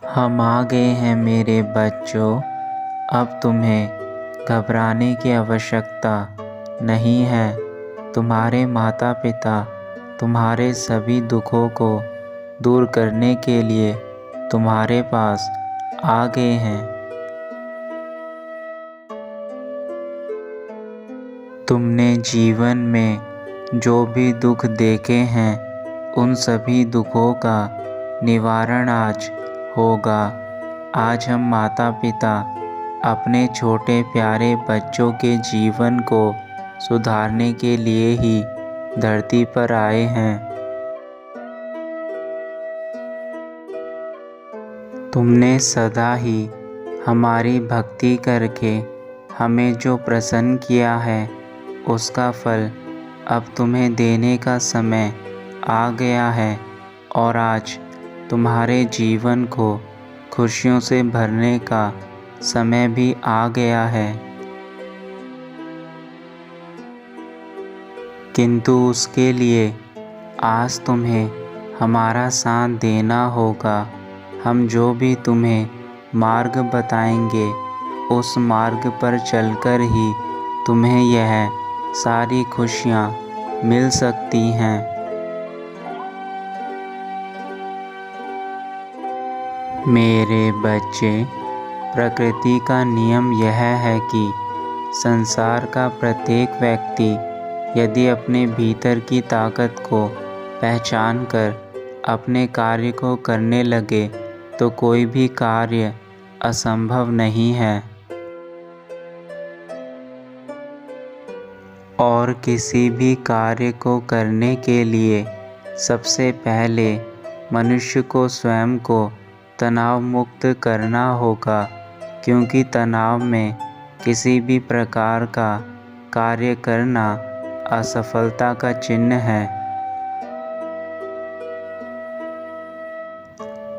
हम आ गए हैं मेरे बच्चों। अब तुम्हें घबराने की आवश्यकता नहीं है। तुम्हारे माता पिता तुम्हारे सभी दुखों को दूर करने के लिए तुम्हारे पास आ गए हैं। तुमने जीवन में जो भी दुख देखे हैं उन सभी दुखों का निवारण आज होगा। आज हम माता पिता अपने छोटे प्यारे बच्चों के जीवन को सुधारने के लिए ही धरती पर आए हैं। तुमने सदा ही हमारी भक्ति करके हमें जो प्रसन्न किया है उसका फल अब तुम्हें देने का समय आ गया है और आज तुम्हारे जीवन को खुशियों से भरने का समय भी आ गया है। किंतु उसके लिए आज तुम्हें हमारा साथ देना होगा। हम जो भी तुम्हें मार्ग बताएंगे उस मार्ग पर चलकर ही तुम्हें यह सारी खुशियाँ मिल सकती हैं। मेरे बच्चे, प्रकृति का नियम यह है कि संसार का प्रत्येक व्यक्ति यदि अपने भीतर की ताकत को पहचान कर अपने कार्य को करने लगे तो कोई भी कार्य असंभव नहीं है। और किसी भी कार्य को करने के लिए सबसे पहले मनुष्य को स्वयं को तनाव मुक्त करना होगा, क्योंकि तनाव में किसी भी प्रकार का कार्य करना असफलता का चिन्ह है।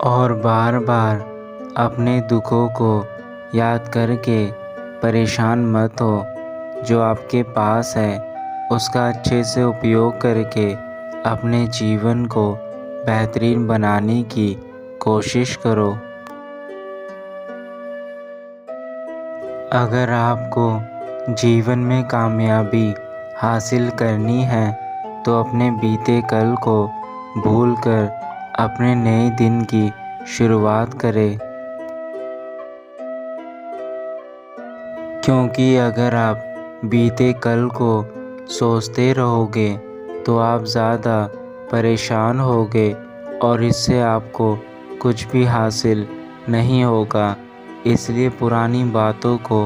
और बार बार अपने दुखों को याद करके परेशान मत हो। जो आपके पास है उसका अच्छे से उपयोग करके अपने जीवन को बेहतरीन बनाने की कोशिश करो। अगर आपको जीवन में कामयाबी हासिल करनी है तो अपने बीते कल को भूलकर अपने नए दिन की शुरुआत करें। क्योंकि अगर आप बीते कल को सोचते रहोगे तो आप ज़्यादा परेशान होगे और इससे आपको कुछ भी हासिल नहीं होगा। इसलिए पुरानी बातों को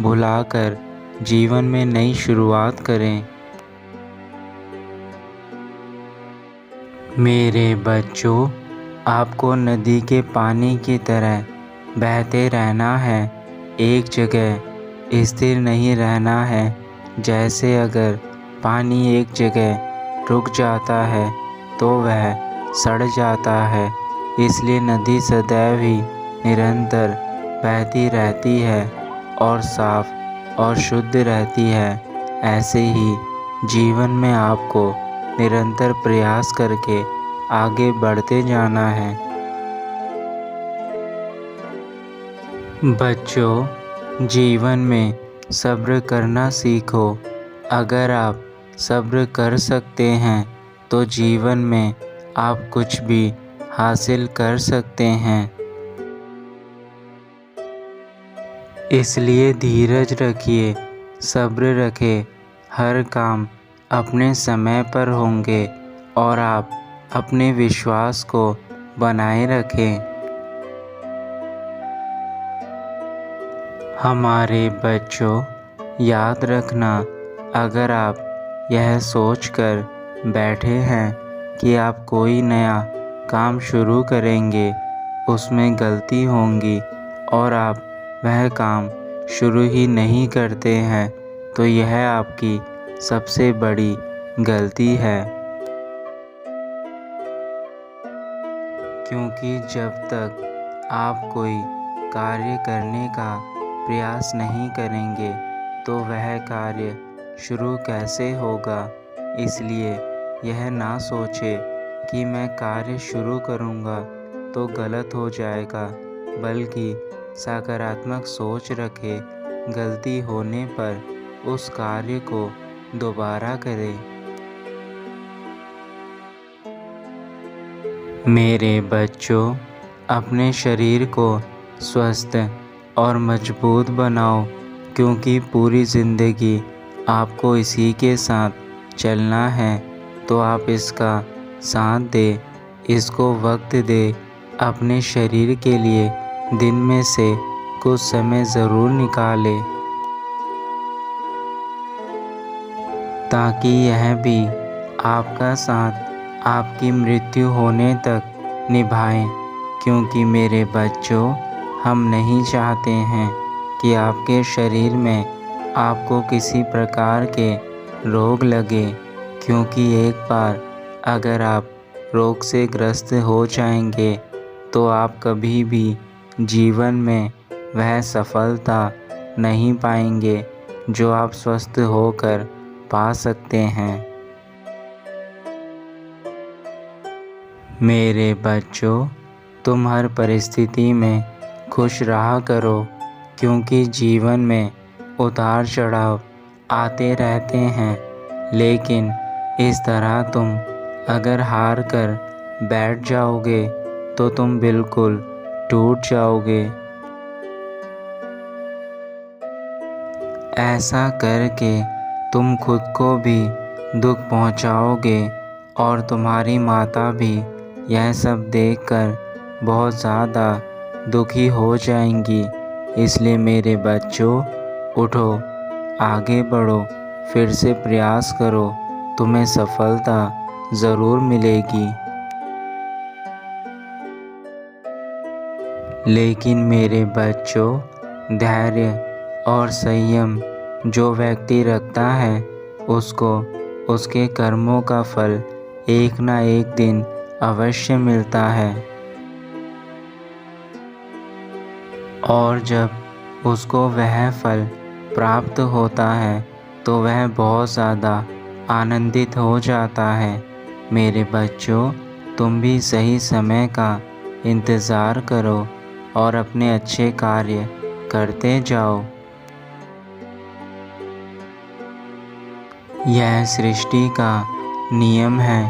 भुलाकर जीवन में नई शुरुआत करें। मेरे बच्चों, आपको नदी के पानी की तरह बहते रहना है, एक जगह स्थिर नहीं रहना है। जैसे अगर पानी एक जगह रुक जाता है तो वह सड़ जाता है, इसलिए नदी सदैव ही निरंतर बहती रहती है और साफ और शुद्ध रहती है। ऐसे ही जीवन में आपको निरंतर प्रयास करके आगे बढ़ते जाना है। बच्चों, जीवन में सब्र करना सीखो। अगर आप सब्र कर सकते हैं तो जीवन में आप कुछ भी हासिल कर सकते हैं। इसलिए धीरज रखिए, सब्र रखें। हर काम अपने समय पर होंगे और आप अपने विश्वास को बनाए रखें। हमारे बच्चों, याद रखना, अगर आप यह सोचकर बैठे हैं कि आप कोई नया काम शुरू करेंगे, उसमें गलती होंगी और आप वह काम शुरू ही नहीं करते हैं, तो यह आपकी सबसे बड़ी गलती है। क्योंकि जब तक आप कोई कार्य करने का प्रयास नहीं करेंगे तो वह कार्य शुरू कैसे होगा। इसलिए यह ना सोचे कि मैं कार्य शुरू करूँगा तो गलत हो जाएगा, बल्कि सकारात्मक सोच रखे, गलती होने पर उस कार्य को दोबारा करें। मेरे बच्चों, अपने शरीर को स्वस्थ और मजबूत बनाओ, क्योंकि पूरी ज़िंदगी आपको इसी के साथ चलना है। तो आप इसका साथ दें, इसको वक्त दें, अपने शरीर के लिए दिन में से कुछ समय ज़रूर निकालें, ताकि यह भी आपका साथ आपकी मृत्यु होने तक निभाएं। क्योंकि मेरे बच्चों, हम नहीं चाहते हैं कि आपके शरीर में आपको किसी प्रकार के रोग लगे, क्योंकि एक बार अगर आप रोग से ग्रस्त हो जाएंगे तो आप कभी भी जीवन में वह सफलता नहीं पाएंगे जो आप स्वस्थ होकर पा सकते हैं। मेरे बच्चों, तुम हर परिस्थिति में खुश रहा करो, क्योंकि जीवन में उतार चढ़ाव आते रहते हैं। लेकिन इस तरह तुम अगर हार कर बैठ जाओगे तो तुम बिल्कुल टूट जाओगे। ऐसा करके तुम खुद को भी दुख पहुंचाओगे और तुम्हारी माता भी यह सब देखकर बहुत ज़्यादा दुखी हो जाएंगी। इसलिए मेरे बच्चों, उठो, आगे बढ़ो, फिर से प्रयास करो, तुम्हें सफलता ज़रूर मिलेगी। लेकिन मेरे बच्चों, धैर्य और संयम जो व्यक्ति रखता है, उसको उसके कर्मों का फल एक ना एक दिन अवश्य मिलता है। और जब उसको वह फल प्राप्त होता है तो वह बहुत ज़्यादा आनंदित हो जाता है। मेरे बच्चों, तुम भी सही समय का इंतज़ार करो और अपने अच्छे कार्य करते जाओ। यह सृष्टि का नियम है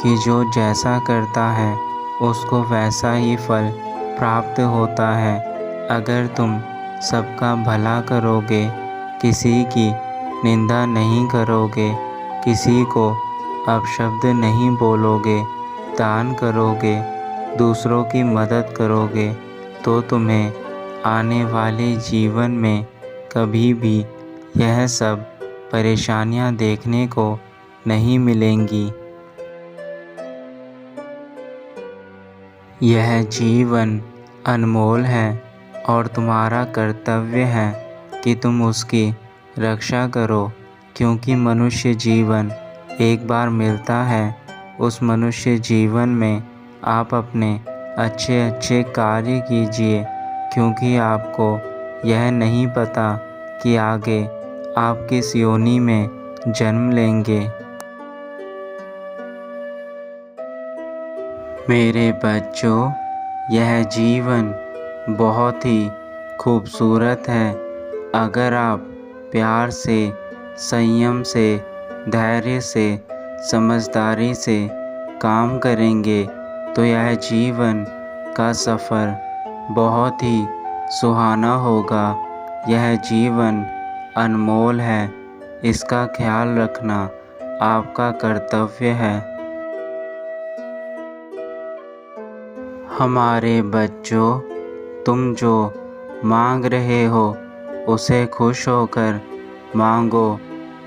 कि जो जैसा करता है उसको वैसा ही फल प्राप्त होता है। अगर तुम सबका भला करोगे, किसी की निंदा नहीं करोगे, किसी को अपशब्द नहीं बोलोगे, दान करोगे, दूसरों की मदद करोगे, तो तुम्हें आने वाले जीवन में कभी भी यह सब परेशानियां देखने को नहीं मिलेंगी। यह जीवन अनमोल है और तुम्हारा कर्तव्य है कि तुम उसकी रक्षा करो, क्योंकि मनुष्य जीवन एक बार मिलता है। उस मनुष्य जीवन में आप अपने अच्छे अच्छे कार्य कीजिए, क्योंकि आपको यह नहीं पता कि आगे आप किस योनि में जन्म लेंगे। मेरे बच्चों, यह जीवन बहुत ही खूबसूरत है। अगर आप प्यार से, संयम से, धैर्य से, समझदारी से काम करेंगे तो यह जीवन का सफ़र बहुत ही सुहाना होगा। यह जीवन अनमोल है, इसका ख्याल रखना आपका कर्तव्य है। हमारे बच्चों, तुम जो मांग रहे हो उसे खुश होकर मांगो।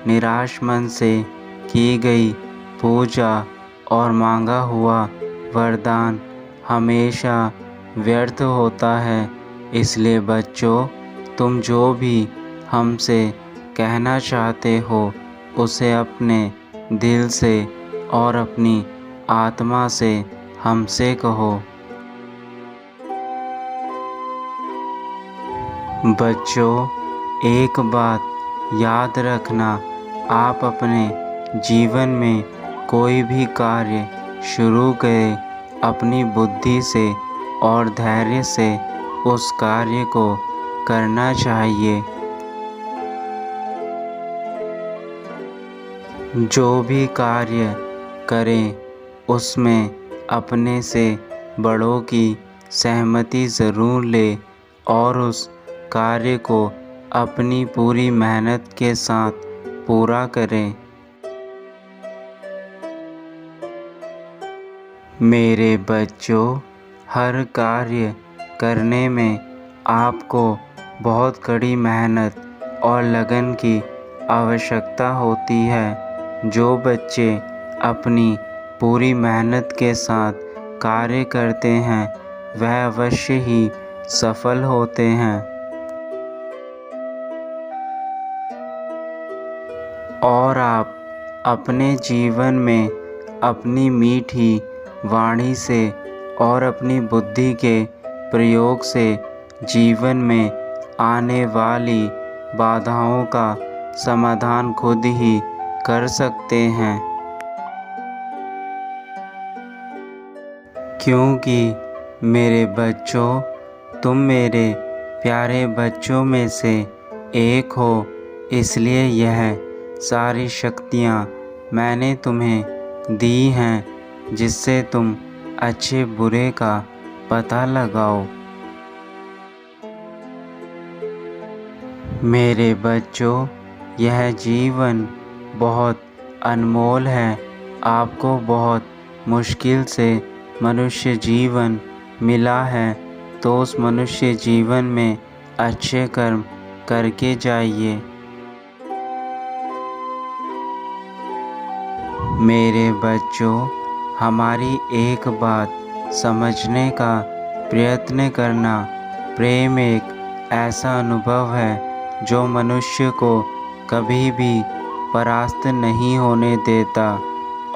निराश मन से की गई पूजा और मांगा हुआ वरदान हमेशा व्यर्थ होता है। इसलिए बच्चों, तुम जो भी हमसे कहना चाहते हो उसे अपने दिल से और अपनी आत्मा से हमसे कहो। बच्चों, एक बात याद रखना, आप अपने जीवन में कोई भी कार्य शुरू करें, अपनी बुद्धि से और धैर्य से उस कार्य को करना चाहिए। जो भी कार्य करें उसमें अपने से बड़ों की सहमति ज़रूर लें और उस कार्य को अपनी पूरी मेहनत के साथ पूरा करें। मेरे बच्चों, हर कार्य करने में आपको बहुत कड़ी मेहनत और लगन की आवश्यकता होती है। जो बच्चे अपनी पूरी मेहनत के साथ कार्य करते हैं वह अवश्य ही सफल होते हैं। और आप अपने जीवन में अपनी मीठी वाणी से और अपनी बुद्धि के प्रयोग से जीवन में आने वाली बाधाओं का समाधान खुद ही कर सकते हैं। क्योंकि मेरे बच्चों, तुम मेरे प्यारे बच्चों में से एक हो, इसलिए यह सारी शक्तियाँ मैंने तुम्हें दी हैं जिससे तुम अच्छे बुरे का पता लगाओ। मेरे बच्चों, यह जीवन बहुत अनमोल है। आपको बहुत मुश्किल से मनुष्य जीवन मिला है, तो उस मनुष्य जीवन में अच्छे कर्म करके जाइए। मेरे बच्चों, हमारी एक बात समझने का प्रयत्न करना। प्रेम एक ऐसा अनुभव है जो मनुष्य को कभी भी परास्त नहीं होने देता,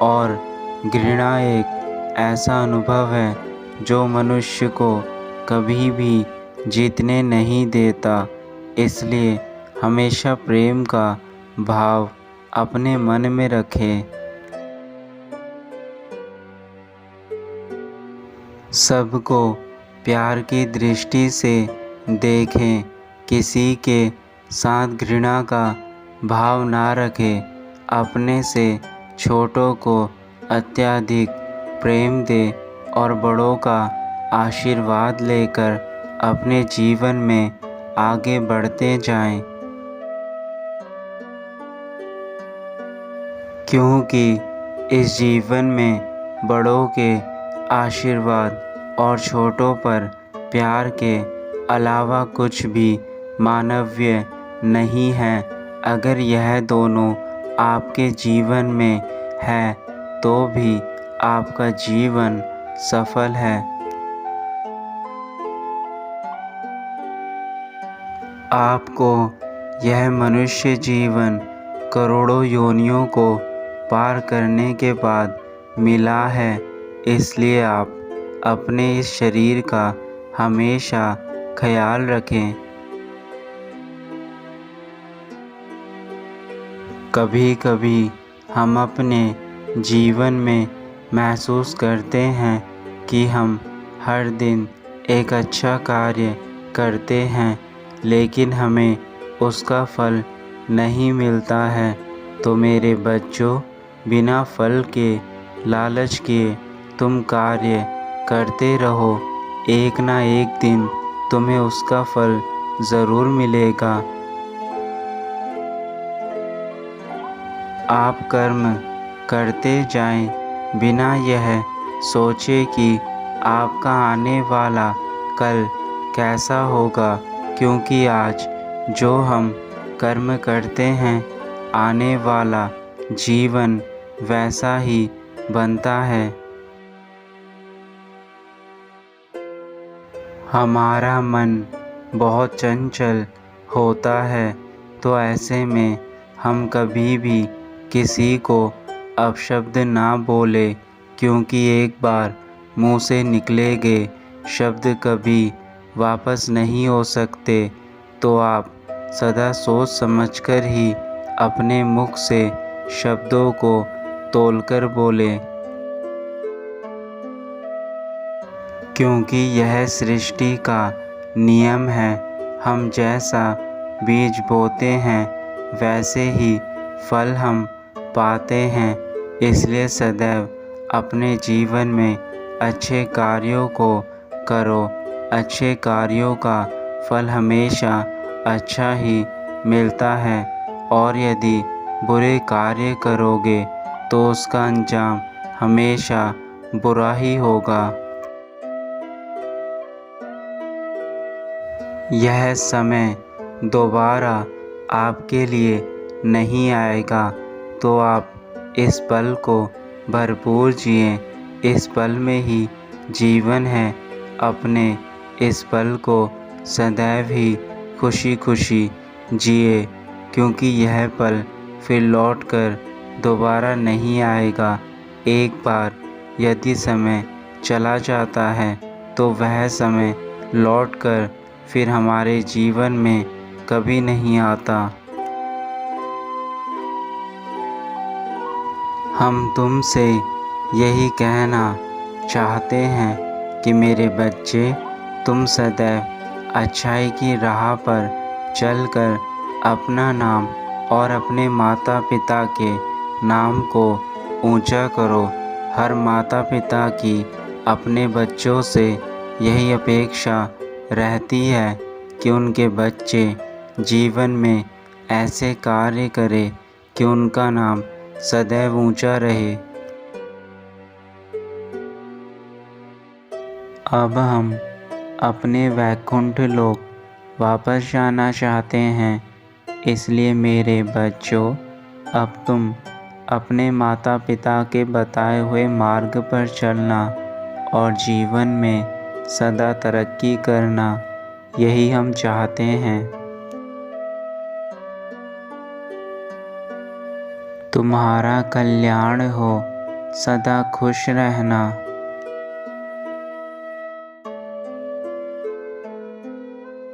और घृणा एक ऐसा अनुभव है जो मनुष्य को कभी भी जीतने नहीं देता। इसलिए हमेशा प्रेम का भाव अपने मन में रखें। सबको प्यार की दृष्टि से देखें, किसी के साथ घृणा का भाव ना रखें। अपने से छोटों को अत्यधिक प्रेम दें और बड़ों का आशीर्वाद लेकर अपने जीवन में आगे बढ़ते जाएं। क्योंकि इस जीवन में बड़ों के आशीर्वाद और छोटों पर प्यार के अलावा कुछ भी मानवीय नहीं है। अगर यह दोनों आपके जीवन में है तो भी आपका जीवन सफल है। आपको यह मनुष्य जीवन करोड़ों योनियों को पार करने के बाद मिला है, इसलिए आप अपने इस शरीर का हमेशा ख्याल रखें। कभी कभी हम अपने जीवन में महसूस करते हैं कि हम हर दिन एक अच्छा कार्य करते हैं, लेकिन हमें उसका फल नहीं मिलता है। तो मेरे बच्चों, बिना फल के लालच किए तुम कार्य करते रहो। एक ना एक दिन तुम्हें उसका फल ज़रूर मिलेगा। आप कर्म करते जाएं, बिना यह सोचे कि आपका आने वाला कल कैसा होगा, क्योंकि आज जो हम कर्म करते हैं आने वाला जीवन वैसा ही बनता है। हमारा मन बहुत चंचल होता है, तो ऐसे में हम कभी भी किसी को अपशब्द ना बोले, क्योंकि एक बार मुंह से निकले गए शब्द कभी वापस नहीं हो सकते। तो आप सदा सोच समझकर ही अपने मुख से शब्दों को तोलकर बोलें, क्योंकि यह सृष्टि का नियम है। हम जैसा बीज बोते हैं वैसे ही फल हम पाते हैं। इसलिए सदैव अपने जीवन में अच्छे कार्यों को करो। अच्छे कार्यों का फल हमेशा अच्छा ही मिलता है, और यदि बुरे कार्य करोगे तो उसका अंजाम हमेशा बुरा ही होगा। यह समय दोबारा आपके लिए नहीं आएगा, तो आप इस पल को भरपूर जिए। इस पल में ही जीवन है। अपने इस पल को सदैव ही खुशी खुशी जिए, क्योंकि यह पल फिर लौटकर दोबारा नहीं आएगा। एक बार यदि समय चला जाता है तो वह समय लौटकर फिर हमारे जीवन में कभी नहीं आता। हम तुमसे यही कहना चाहते हैं कि मेरे बच्चे, तुम सदैव अच्छाई की राह पर चलकर अपना नाम और अपने माता पिता के नाम को ऊंचा करो। हर माता पिता की अपने बच्चों से यही अपेक्षा रहती है कि उनके बच्चे जीवन में ऐसे कार्य करें कि उनका नाम सदैव ऊंचा रहे। अब हम अपने वैकुंठ लोक वापस जाना चाहते हैं। इसलिए मेरे बच्चों, अब तुम अपने माता पिता के बताए हुए मार्ग पर चलना और जीवन में सदा तरक्की करना, यही हम चाहते हैं। तुम्हारा कल्याण हो, सदा खुश रहना।